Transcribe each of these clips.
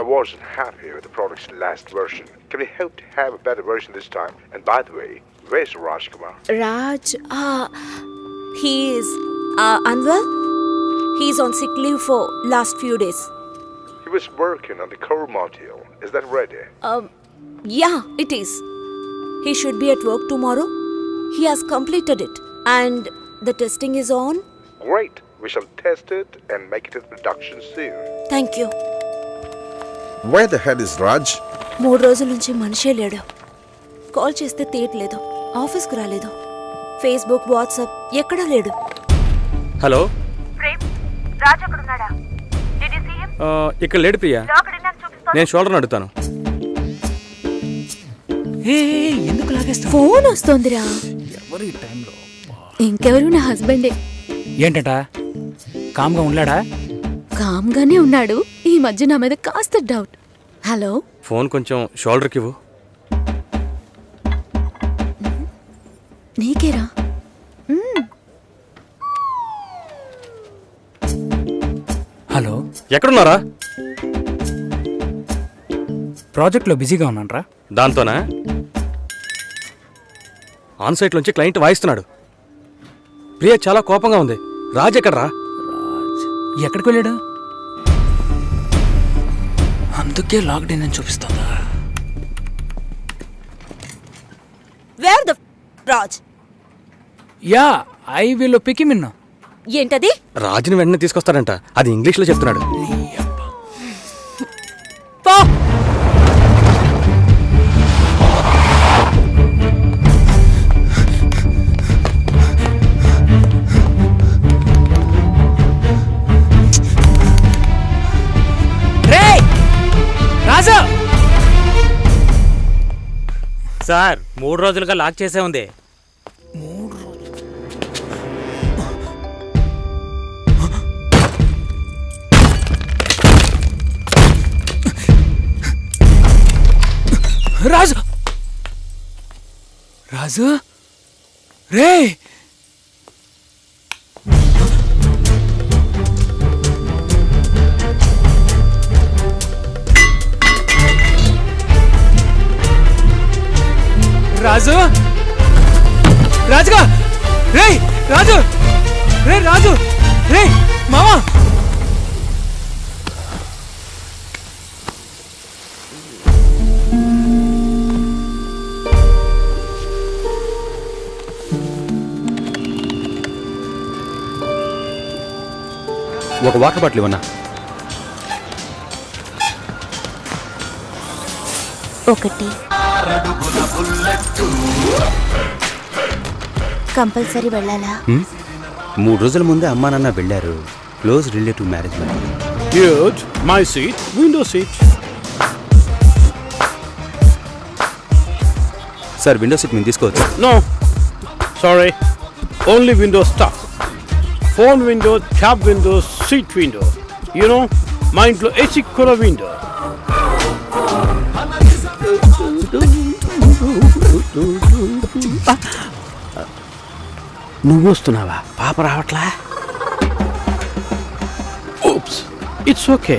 I wasn't happy with the product's last version. Can we hope to have a better version this time? And by the way, where's Raj Kumar? Raj, he is unwell. He's on sick leave for last few days. He was working on the core module. Is that ready? Yeah, it is. He should be at work tomorrow. He has completed it. And the testing is on. Great. We shall test it and make it in production soon. Thank you. Where the hell is Raj? 3 రోజుల నుంచి మనిషే లేడు. Call చేస్తే తీయట్లేదు. ఆఫీస్కి రాలేదు. Facebook, WhatsApp ఎక్కడా లేడు. హలో ప్రేమ్, రాజ్ అక్కడ ఉన్నాడా? Did you see him? ఇక్కడ లేడు ప్రియా. లోకల్ నాకు చూపిస్తాను. నేను షోల్డర్ అడుగుతాను. ఎందుకు లాగేస్తా? ఫోన్ వస్తోందిరా. ఎవరి టైంలో? ఇంకెవరు, నా హస్బెండే. ఏంటట? కామ్గా ఉన్నాడా? కామ్గానే ఉన్నాడు. ఈ మధ్య నా మీద కాస్త డౌట్. హలో, ఫోన్ కొంచెం షోల్డర్కి ఇవ్వు. నీకేరా? హలో, ఎక్కడున్నారా? ప్రాజెక్ట్లో బిజీగా ఉన్నానరా. దాంతోనా? ఆన్సైట్ నుంచి క్లయింట్ వాయిస్తున్నాడు. ప్రియా చాలా కోపంగా ఉంది. రాజ్ ఎక్కడరా? రాజ్ ఎక్కడికి వెళ్ళాడు? అందుకే లాక్డౌన్ అని చూపిస్తుందా? Where the Raj? Ya, I will pick him in. ఏంటది? రాజుని వెంటనే తీసుకొస్తాడంట. అది ఇంగ్లీష్లో చెప్తున్నాడు. సార్ 3 రోజులుగా లాక్ చేసే ఉంది. రాజు, రాజు రే, రాజు, రాజుగా రే, రాజు రే, రాజు రే, మామా. ఒక వాటర్ బాటిల్ ఇవ్వన్నా? ఒకటి. కంపల్సరీ వెళ్ళాలా? 3 రోజుల ముందే అమ్మా నాన్న వెళ్ళారు. Close relative marriage. Good. My seat. Window seat. Sir, window seat మేము తీసుకోవచ్చు? No. Sorry. Only window stuff. Phone window, cab window, seat window. You know, మా ఇంట్లో ఏసీ కూడా window. నువ్వు వస్తున్నావా? పాప రావట్లా? Oops, it's okay.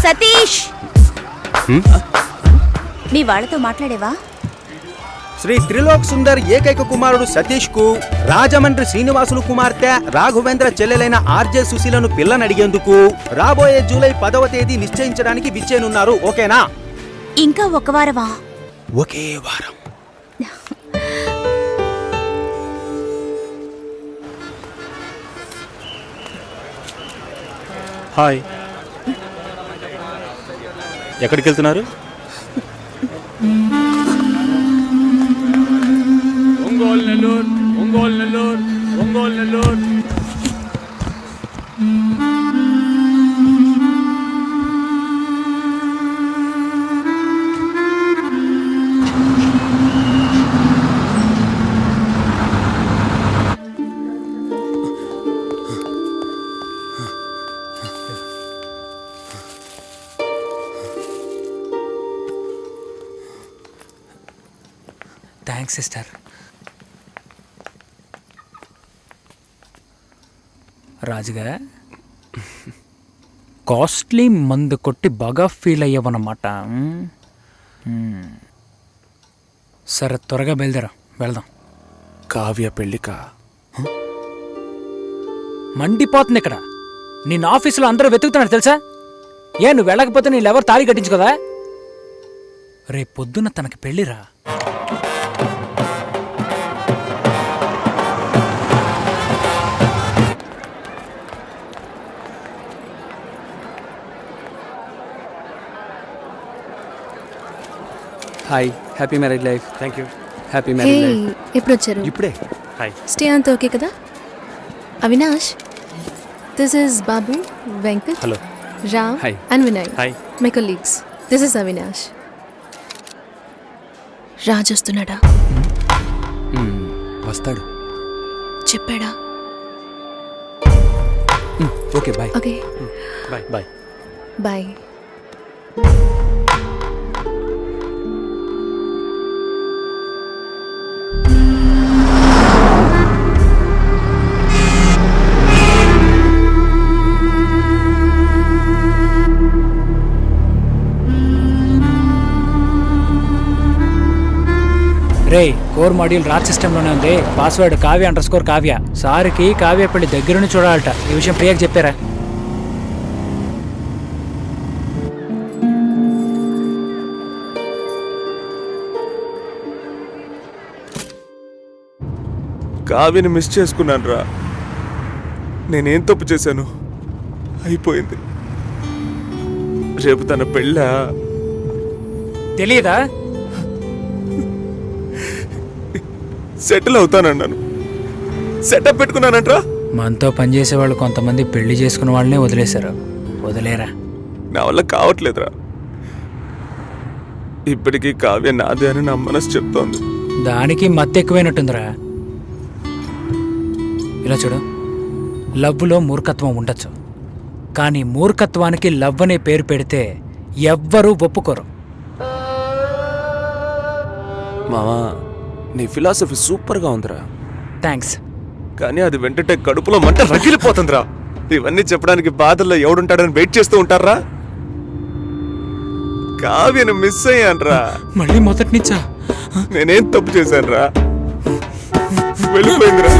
సతీష్, మీ వాళ్ళతో మాట్లాడేవా? శ్రీ త్రిలోక్ సుందర్ ఏకైక కుమారుడు సతీష్ కు రాజమండ్రి శ్రీనివాసులు కుమార్తె రాఘవేంద్ర చెల్లెలైన ఆర్జే సుశీలను పిల్లనడిగేందుకు రాబోయే జూలై 10వ తేదీ నిశ్చయించడానికి విచ్చేనున్నారు. ఓకేనా? ఇంకా ఒక వారమా? ఒకే వారం. హాయ్. ఎక్కడికి వెళ్తున్నారు? ఒంగోలు నెల్లూరు, ఒంగోలు నెల్లూరు, ఒంగోలు నెల్లూరు. Thanks sister. రాజుగా కాస్ట్లీ మందు కొట్టి బాగా ఫీల్ అయ్యావన్నమాట. సరే త్వరగా బయలుదేరా, వెళ్దాం. కావ్య పెళ్ళికా? మండిపోతుంది ఇక్కడ. నిన్న ఆఫీసులో అందరూ వెతుకుతున్నారు తెలుసా? నువ్వు వెళ్ళకపోతే నీ లెవర్ తాళి కట్టించుకోదా? రేపు పొద్దున్న తనకి పెళ్ళిరా. Hi, happy marriage life. Thank you. Happy marriage life. ఎప్పుడు వచ్చారు? ఇప్పుడే. హాయ్. స్టే అంతా ఓకే కదా? Avinash, this is Babu, Venkat, hello, Ram Hi. And Vinay, hi. My colleagues. This is Avinash. Raj వస్తున్నాడా? వస్తాడు. చెప్పాడా? Okay bye. Okay bye bye. Bye. రే, కోర్ మాడ్యూల్ రాజ్ సిస్టంలోనే ఉంది. Password కావ్య_కావ్య. సార్కి కావ్య పెళ్లి దగ్గరుండి చూడాలట. ఈ విషయం ప్రియాకి చెప్పారా? కావ్యని మిస్ చేసుకున్నాను రా. నేనేం తప్పు చేశాను? అయిపోయింది. రేపు తన పెళ్ళా? తెలియదా? సెటిల్ అవుతానన్నాను, సెటప్ పెట్టుకున్నానంట్రా. మనతో పనిచేసే వాళ్ళు కొంతమంది పెళ్లి చేసుకున్న వాళ్ళనే వదిలేశారు. వదిలేరా? నా వల్ల కావట్లేదురా. ఇప్పటికీ కావ్య నాదే అని నా మనసు చెప్తోంది. దానికి మత్తు ఎక్కువైనట్టుందిరా. ఇలా చూడు, లవ్లో మూర్ఖత్వం ఉండొచ్చు, కానీ మూర్ఖత్వానికి లవ్ అనే పేరు పెడితే ఎవ్వరూ ఒప్పుకోరు. మామా, నీ ఫిలాసఫీ సూపర్గా ఉందిరా. థ్యాంక్స్. కానీ అది వెంటనే కడుపులో మంట రగిలిపోతుందిరా. ఇవన్నీ చెప్పడానికి బాధల్లో ఎవడుంటాడని వెయిట్ చేస్తూ ఉంటారా? కావ్యను మిస్ అయ్యాన్రా. మళ్ళీ మొదటి నుంచా? నేనేం తప్పు చేశానురా? వెళ్ళిపోయిందిరా.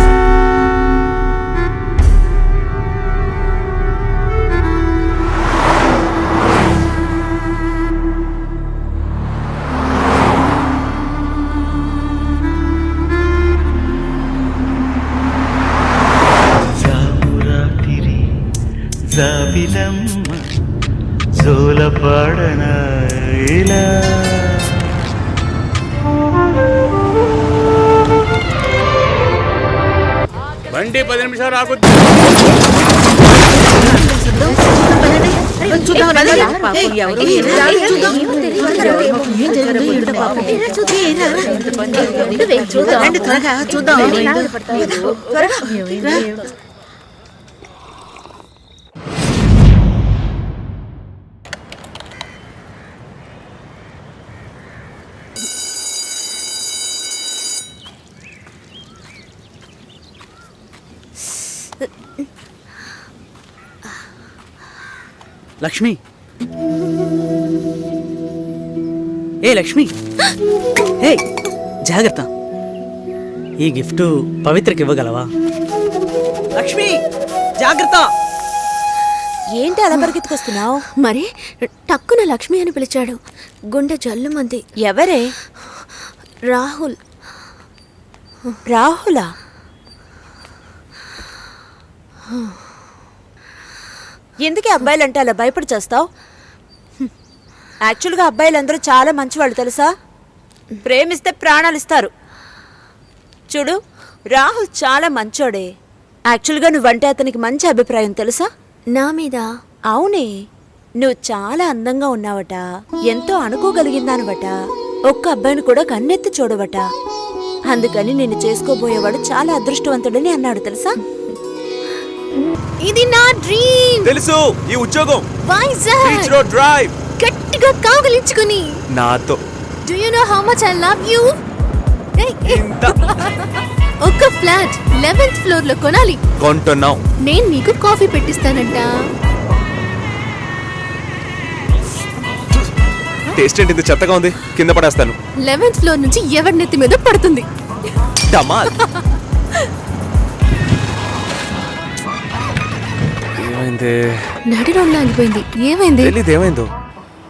జాబిలమ్మ జోలపాడన ఇలా బండి 10 నిమిషాలు ఆగుద్ది. లక్ష్మి, లక్ష్మి, జాగ్రత్త. ఈ గిఫ్ట్ పవిత్రకి ఇవ్వగలవా? లక్ష్మి, జాగ్రత్త. ఏంటి అలా పరిగెత్తుకొస్తున్నావు? మరి టక్కున లక్ష్మి అని పిలిచాడు. గుండె జల్లుమంది. ఎవరే? రాహుల్. రాహులా? ఎందుకే అబ్బాయిలంటే అలా భయపడి చేస్తావు? యాక్చువల్గా అబ్బాయిలందరూ చాలా మంచివాళ్ళు తెలుసా. ప్రేమిస్తే ప్రాణాలు ఇస్తారు. చూడు, రాహుల్ చాలా మంచోడే. యాక్చువల్గా నువ్వంటే అతనికి మంచి అభిప్రాయం తెలుసా. నా మీద? అవునే, నువ్వు చాలా అందంగా ఉన్నావట, ఎంతో అనుకోగలిగిందానవట, ఒక్క అబ్బాయిని కూడా కన్నెత్తి చూడవట. అందుకని నిన్ను చేసుకోబోయేవాడు చాలా అదృష్టవంతుడని అన్నాడు తెలుసా. ఇది నా డ్రీమ్. తెలుసు, ఈ ఉద్యోగం వైజాగ్ బీచ్ రోడ్ డ్రైవ్ గట్టిగా కావలించుకుని నాతో. Do you know how much I love you? ఒక ఫ్లాట్ 11th ఫ్లోర్ లో కొనాలి. కొంటున్నాం. నేను నీకు కాఫీ పెట్టిస్తానంట. టేస్ట్ ఏంటి ఇంత చెత్తగా ఉంది, కింద పడేస్తాను. 11th ఫ్లోర్ నుంచి ఎవరి నెత్తి మీద పడుతుంది. డమాల్. ఏమైంది? నడి రోడ్లో ఆగిపోయింది. ఏమైంది? తెలీదు ఏమైందో.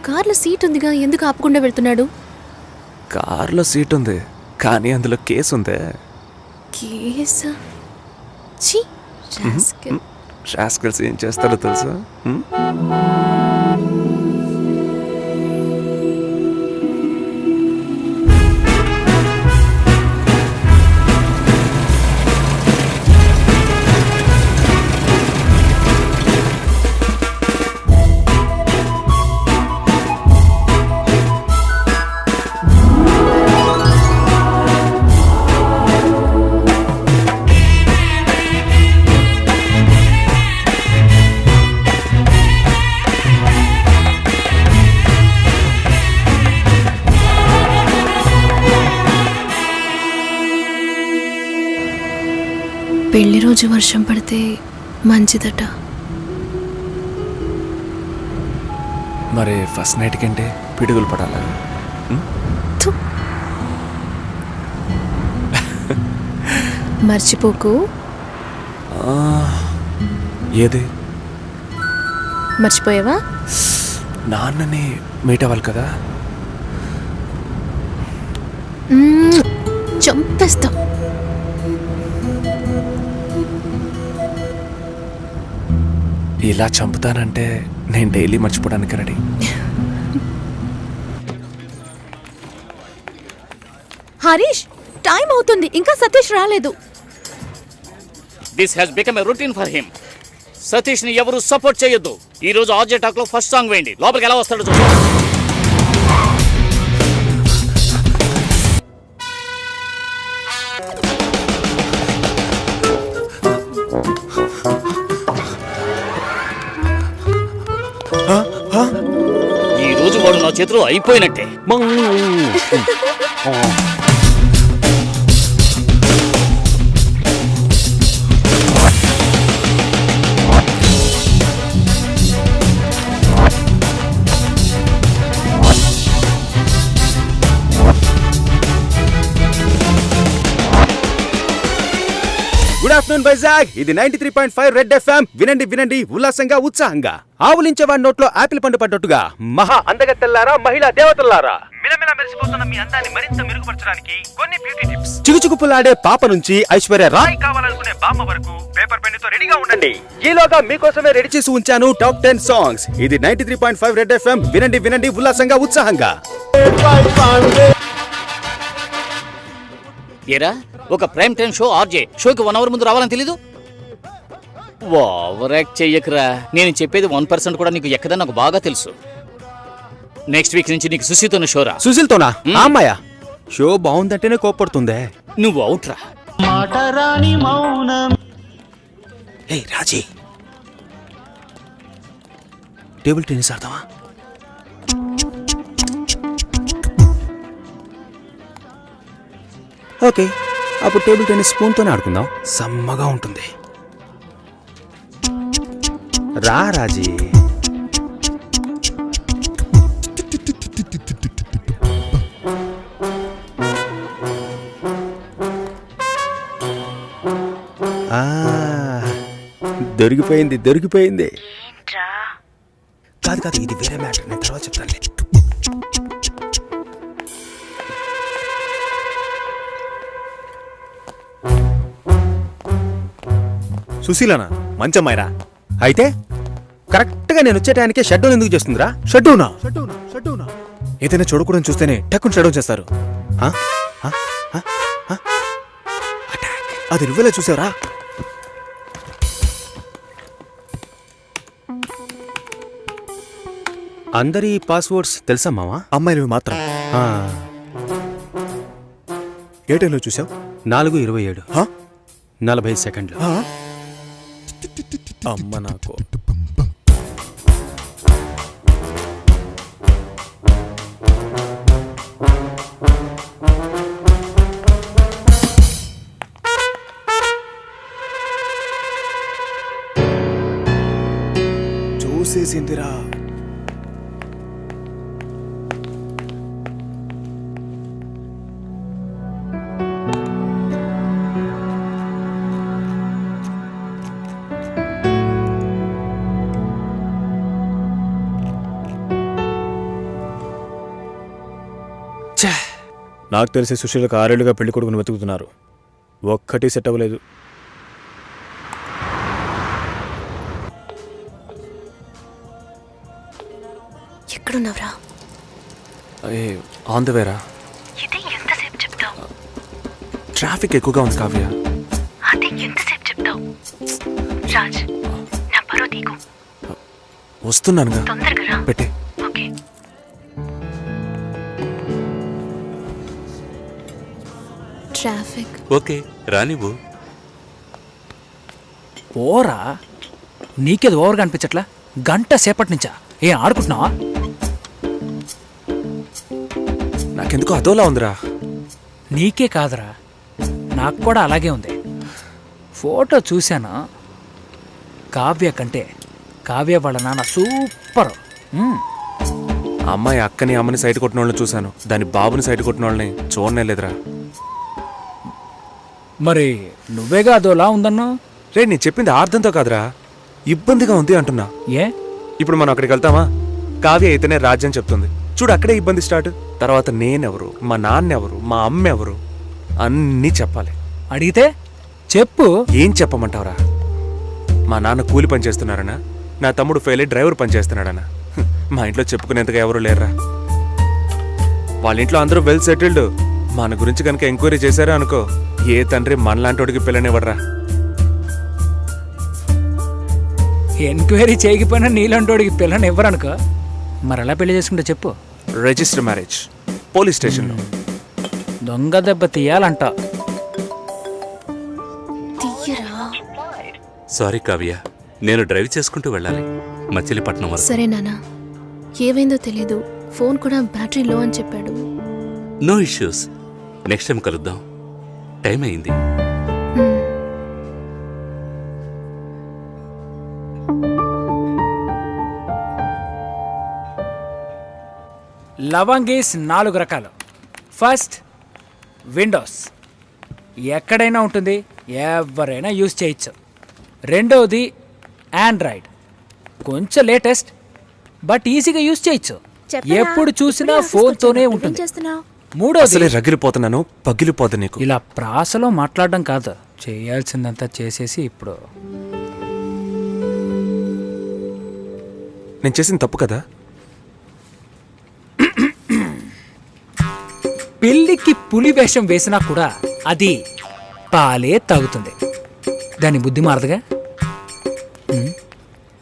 కార్లో సీట్ ఉందిగా, ఎందుకు ఆపకుండా వెళ్తున్నాడు? కార్లో సీట్ ఉంది కానీ అందులో కేసు ఉంది. కేసా? ఛీ, రాస్కెల్. రాస్కెల్స్ ఏం చేస్తారో తెలుసా? పెళ్లి రోజు వర్షం పడితే మంచిదట. మరి ఫస్ట్ నైట్ కంటే పిడుగులు పడాలా? మర్చిపోకు. ఏది? మర్చిపోయావా? నాన్నని మీట్ అవ్వాలి కదా. చంపేస్తా. ఇలా చంపుతానంటే నేను డైలీ మర్చిపోవడానికి రెడీ. హరీష్, టైం అవుతుంది, ఇంకా సతీష్ రాలేదు. This has become a routine for him. Satish ని ఎవరు సపోర్ట్ చేయొద్దు. ఈ రోజు ఆర్జే టాక్ లో ఫస్ట్ సాంగ్ వేయండి. లోపలికి ఎలా వస్తాడో చూద్దాం. ఈ రోజు వాడు నా చేతిలో అయిపోయినట్టే. Good afternoon Vizag. ఇది 93.5 రెడ్ ఎఫ్ఎం. వినండి వినండి ఉల్లాసంగా ఉత్సాహంగా. ఆవులించేవాడి నోట్లో ఆపిల్ పండు పడ్డట్టుగా మహా అందగత్తెల్లారా, మహిళా దేవతల్లారా, మిలమిల మెరిసిపోతున్న మీ అందాన్ని మరింత మెరుగుపరచడానికి కొన్ని బ్యూటీ టిప్స్. చిగుచుకుపులాడే పాప నుంచి ఐశ్వర్య రాయ్ కావాలనుకునే బామ్మ వరకు పేపర్ పెన్ తో రెడీగా ఉండండి. ఈలోగా మీకోసమే రెడీ చేసి ఉంచాను టాప్ 10 సాంగ్స్. ఇది 93.5 రెడ్ ఎఫ్ఎం. వినండి వినండి ఉల్లాసంగా ఉత్సాహంగా. ఏరా, ఒక ప్రైమ్ టైం షో ఆర్జే షోకి 1 అవర్ ముందు రావాలని తెలీదు? ఓవర్ యాక్ట్ చెయ్యకురా. నేను చెప్పేది 1% కూడా నీకు ఎక్కదని నాకు బాగా తెలుసు. నెక్స్ట్ వీక్ నుంచి నీకు సుశీతోన షోరా. సుశీల్తోనా? అమ్మాయ షో బాగుందంటేనే కోపడుతుందే. నువ్వు అవుట్రా. హే రాజీ, టేబుల్ టెన్నిస్ ఆడతావా? ఓకే, అప్పుడు టేబుల్ టెన్నిస్ స్పూన్తోనే ఆడుకుందాం. సమ్మగా ఉంటుంది. రా రాజీ. దొరికిపోయింది దొరికిపోయింది. కాదు కాదు, ఇది వేరే మ్యాటర్, నేను తర్వాత చెప్తానులే. సుశీలనా? మంచమ్మాయిరా. అయితే కరెక్ట్గా నేను వచ్చే టైంకే షట్ డౌన్ ఎందుకు చేస్తుందిరా? షట్ డౌనా? ఏదైనా చూడకూడదని చూస్తేనే టక్కుని షట్ డౌన్ చేస్తారు. అది నువ్వెలా చూసావురా? అందరి పాస్వర్డ్స్ తెలుసా మావా? అమ్మాయిలు మాత్రం. ఏ టైంలో చూసావు? 4:27 40 సెకండ్లు. అమ్మ నాకు. చూసేసిందిరా. నాకు తెలిసి సుశీలకు 6 ఏళ్లుగా పెళ్లి కొడుకుని వెతుకుతున్నారు. ఒక్కటి సెట్ అవ్వలేదు. ఎక్కడున్నావురా? ఆన్ ద వేరా. ఇది ఎంతసేపు చెప్తావు? ట్రాఫిక్ ఎక్కువగా ఉంది కావ్య. అది ఎంతసేపు చెప్తావు? రాజ్, నా పరువు తీకు. వస్తున్నానుగా, తొందరగా రా. పెట్టే. ఓకే. ట్రాఫిక్. ఓకే రానివ్వు. ఓరా, నీకేది ఓవర్గా అనిపించట్లా? గంట సేపటి నుంచా ఏం ఆడుకుంటున్నావా? నాకెందుకో అదోలా ఉందిరా. నీకే కాదురా, నాకు కూడా అలాగే ఉంది. ఫోటో చూశాను. కావ్య కంటే కావ్య వాళ్ళ నాన్న సూపర్. ఆ అమ్మాయి అక్కని అమ్మని సైట్ కొట్టిన వాళ్ళని చూశాను, దాని బాబుని సైట్ కొట్టిన వాళ్ళని చూడనే లేదురా. మరి నువ్వేగా అదోలా ఉందన్నా? రే, నేను చెప్పింది అర్థంతో కాదురా, ఇబ్బందిగా ఉంది అంటున్నా. ఏ ఇప్పుడు మనం అక్కడికి వెళ్తామా? కావ్య అయితేనే రాజ్యం చెప్తుంది. చూడు, అక్కడే ఇబ్బంది స్టార్ట్. తర్వాత నేనెవరు, మా నాన్నెవరు, మా అమ్మ ఎవరు అన్నీ చెప్పాలి. అడిగితే చెప్పు. ఏం చెప్పమంటావురా? మా నాన్న కూలి పని చేస్తున్నారనా, నా తమ్ముడు ఫెయిల్ అయ్యి డ్రైవర్ పని చేస్తున్నాడనా? మా ఇంట్లో చెప్పుకునేంతగా ఎవరు లేరురా. వాళ్ళ ఇంట్లో అందరూ వెల్ సెటిల్డ్. మన గురించి కనుక ఎంక్వైరీ చేశారా అనుకో, ఏ తండ్రి మనలాంటోడికి పిల్లనివ్వడరా. ఎంక్వైరీ చేయకపోయినా నీలాంటోడికి పిల్లని ఇవ్వరనుకో. మరి ఎలా పెళ్లి చేసుకుంటే చెప్పు. రిజిస్టర్ మ్యారేజ్, పోలీస్ స్టేషన్లో. దొంగ దెబ్బ తీయాలంట. సారీ కావ్య, నేను డ్రైవ్ చేసుకుంటూ వెళ్ళాలి మచిలీపట్నం వరకు. సరే నాన్న, ఏమైందో తెలీదు. ఫోన్ కూడా బ్యాటరీ లో అని చెప్పాడు. నో ఇష్యూస్, నెక్స్ట్ టైం కలుద్దాం. టైం అయింది. లవంగీస్ 4 రకాలు. First, Windows. ఎక్కడైనా ఉంటుంది, ఎవరైనా యూజ్ చేయొచ్చు. రెండవది ఆండ్రాయిడ్, కొంచెం లేటెస్ట్ బట్ ఈజీగా యూజ్ చేయొచ్చు. ఎప్పుడు చూసినా ఫోన్తోనే ఉంటుంది. మూడోది, రగిలిపోతున్నాను, పగిలిపోతుంది నీకు. ఇలా ప్రాసలో మాట్లాడడం కాదు, చేయాల్సిందంతా చేసేసి ఇప్పుడు. నేను చేసిన తప్పు కదా? పెళ్లికి పులి వేషం వేసినా కూడా అది పాలే తాగుతుంది. దాని బుద్ధి మారదుగా.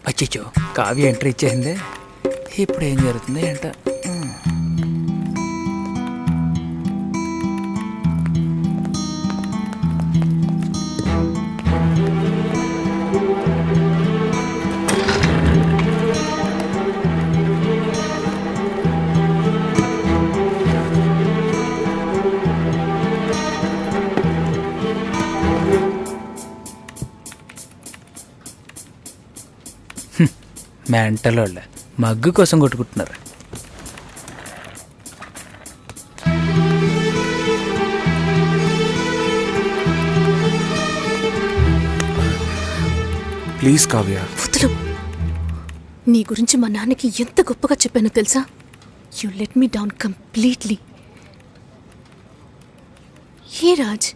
అచ్చో, కావ్య ఎంట్రీ ఇచ్చేసిందే. ఇప్పుడు ఏం జరుగుతుంది అంట. మెంటల్ వాళ్ళ మగ్గు కోసం కొట్టుకుంటున్నారు. ప్లీజ్ కావ్య. వదులు. నీ గురించి మా నాన్నకి ఎంత గొప్పగా చెప్పానో తెలుసా? You let me down completely. ఏ రాజ్,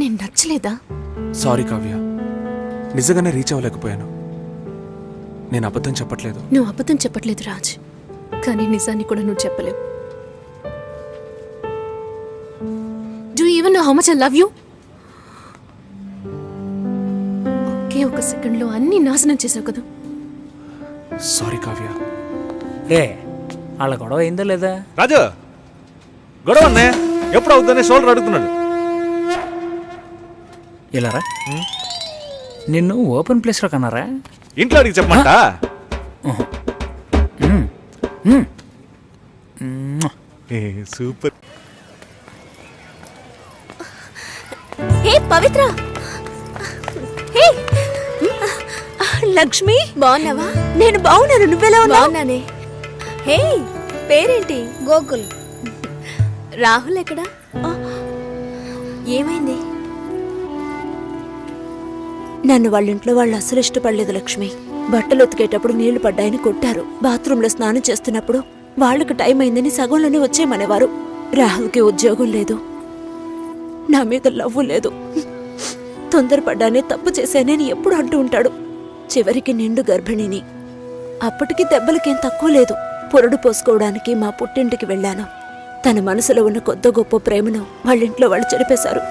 నేను నచ్చలేదా? సారీ కావ్య, నిజంగానే రీచ్ అవ్వలేకపోయాను. నేను అబద్ధం చెప్పట్లేదు. నువ్వు అబద్ధం చెప్పట్లేదు రాజ్, కానీ నిజాన్ని కూడా నువ్వు చెప్పలేవు. Do you even know how much I love you? ఒకే ఒక సెకండ్లో అన్ని నాశనం చేసావు కదా. సారీ కావ్య. రే, వాళ్ళ గొడవ అయిందా లేదా? రాజు, గొడవ అన్నయ్య ఎప్పుడు అవుతుందనే షోల్డర్ అడుగుతున్నాడు. ఇలారా, నిన్ను ఓపెన్ ప్లేస్లో కన్నారా? ఇంట్లో అడిగి చెప్పమంట. సూపర్. హే పవిత్ర, హే లక్ష్మి, బాగున్నావా? నేను బాగున్నాను, నువ్వెలా ఉన్నావు? బాగున్నానే. హే, పేరేంటి? గోకుల్. రాహుల్ ఎక్కడా? ఏమైంది? నన్ను వాళ్ళ ఇంట్లో వాళ్ళు అసలు ఇష్టపడలేదు లక్ష్మి. బట్టలు ఉతికేటప్పుడు నీళ్లు పడ్డాయని కొట్టారు. బాత్రూంలో స్నానం చేస్తున్నప్పుడు వాళ్ళకి టైం అయిందని సగంలోనే వచ్చేయమనేవారు. రాహుల్కి ఉద్యోగం లేదు, నా మీద లవ్వు లేదు. తొందరపడ్డానే తప్పు చేశానని ఎప్పుడు అంటూ ఉంటాడు. చివరికి నిండు గర్భిణిని. అప్పటికి దెబ్బలకేం తక్కువ లేదు. పొరడు పోసుకోవడానికి మా పుట్టింటికి వెళ్ళాను. తన మనసులో ఉన్న కొద్ది గొప్ప ప్రేమను వాళ్ళింట్లో వాళ్ళు చెరిపేశారు.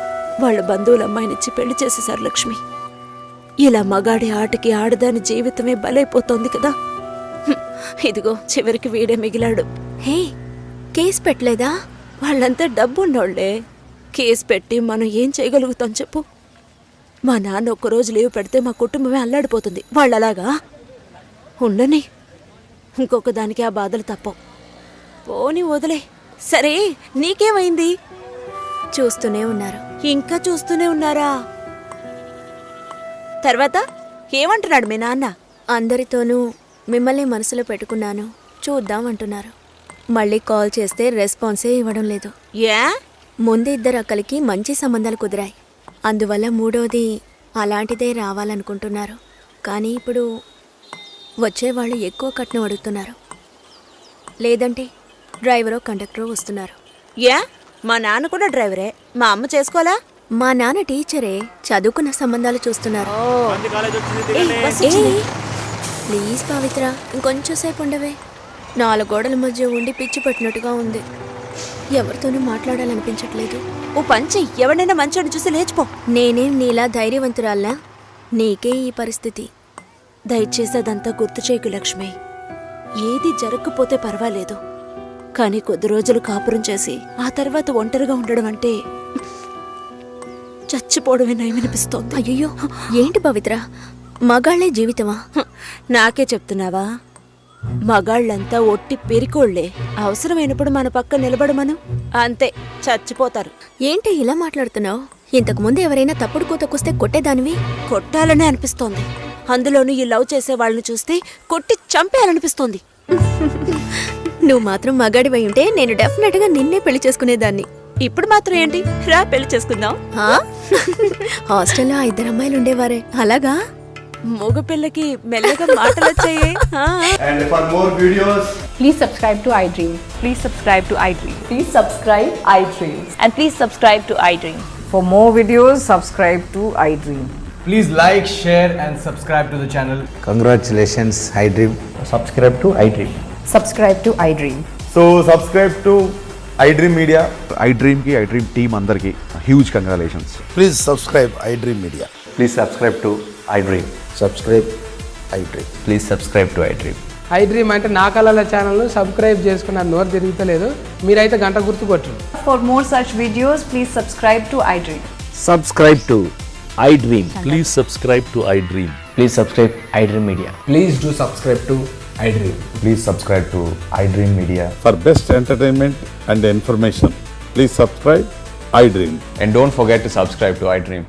వాళ్ళ బంధువుల అమ్మాయినిచ్చి పెళ్లి చేసేశారు లక్ష్మి. ఇలా మగాడి ఆటకి ఆడదాని జీవితమే బలైపోతోంది కదా. ఇదిగో చివరికి వీడే మిగిలాడు. హే, కేసు పెట్టలేదా? వాళ్ళంతా డబ్బున్నోళ్లే. కేసు పెట్టి మనం ఏం చేయగలుగుతాం చెప్పు? మా నాన్న ఒక్కరోజు లీవ్ పెడితే మా కుటుంబమే అల్లాడిపోతుంది. వాళ్ళలాగా ఉండని. ఇంకొక దానికి ఆ బాధలు తప్పవు. పోని వదిలే. సరే, నీకేమైంది? చూస్తూనే ఉన్నారు. ఇంకా చూస్తూనే ఉన్నారా? తర్వాత ఏమంటున్నాడు మీ నాన్న? అందరితోనూ మిమ్మల్ని మనసులో పెట్టుకున్నాను, చూద్దాం అంటున్నారు. మళ్ళీ కాల్ చేస్తే రెస్పాన్సే ఇవ్వడం లేదు. ఏ? ముందు ఇద్దరు అక్కలకి మంచి సంబంధాలు కుదిరాయి. అందువల్ల మూడోది అలాంటిదే రావాలనుకుంటున్నారు. కానీ ఇప్పుడు వచ్చేవాళ్ళు ఎక్కువ కట్నం అడుగుతున్నారు. లేదంటే డ్రైవరో కండక్టరో వస్తున్నారు. ఏ? మా నాన్న కూడా డ్రైవరే. మా అమ్మ చేసుకోవాలా? మా నాన్న టీచరే, చదువుకున్న సంబంధాలు చూస్తున్నారు. ప్లీజ్ పవిత్ర, ఇంకొంచెం సేపు ఉండవే. 4 గోడల మధ్య ఉండి పిచ్చి పట్టినట్టుగా ఉంది. ఎవరితోనూ మాట్లాడాలనిపించట్లేదు. ఓ పంచి, ఎవరినైనా మంచోడిని చూసి లేచిపో. నేనేం నీలా ధైర్యవంతురాల్లా? నీకే ఈ పరిస్థితి. దయచేసి అదంతా గుర్తు చేయకు లక్ష్మి. ఏది జరగకపోతే పర్వాలేదు, కానీ కొద్ది రోజులు కాపురం చేసి ఆ తర్వాత ఒంటరిగా ఉండడం అంటే చచ్చిపోవడమే నయమనిపిస్తోంది. అయ్యో, ఏంటి పవిత్ర, మగాళ్లే జీవితమా? నాకే చెప్తున్నావా? మగాళ్ళంతా ఒట్టి పెరికోళ్లే. అవసరమైనప్పుడు మన పక్క నిలబడమను, అంతే, చచ్చిపోతారు. ఏంటి ఇలా మాట్లాడుతున్నావు? ఇంతకు ముందు ఎవరైనా తప్పుడు కూతకొస్తే కొట్టేదానివి. కొట్టాలనే అనిపిస్తోంది. అందులోనూ ఈ లవ్ చేసే వాళ్ళని చూస్తే కొట్టి చంపేయాలనిపిస్తోంది. నువ్వు మాత్రం మగాడివై ఉంటే నేను డెఫినెట్ గా నిన్నే పెళ్లి చేసుకునేదాన్ని. ఇప్పుడు మాత్రం ఏంటి? రా పెళ్లి చేసుకుందాం. హాస్టల్లో 2 అమ్మాయిలు ఉండేవారే, అలాగా? మగ పిల్లకి మెల్లగా మాటలు వచ్చాయి. And for more videos, Please subscribe to iDream. Please subscribe to iDream. Please subscribe iDream. And please subscribe to iDream. For more videos, subscribe to iDream. please like, share and subscribe to the channel. Congratulations, iDream. Subscribe to iDream. Subscribe to iDream. So subscribe to iDream Media. iDream ki iDream team andarki huge congratulations. Please subscribe iDream Media. Please subscribe to iDream. Subscribe iDream. Please subscribe to iDream. iDream అంటే నా కళల channel subscribe చేసుకున్న నోరు తిరుగుతలేదు. మీరైతే గంట గుర్తు కొట్టండి. For more such videos, please subscribe to iDream. Subscribe to iDream. Please subscribe to iDream. Please subscribe iDream Media. Please do subscribe to iDream. Please subscribe to iDream Media. For best entertainment and information, please subscribe iDream. And don't forget to subscribe to iDream.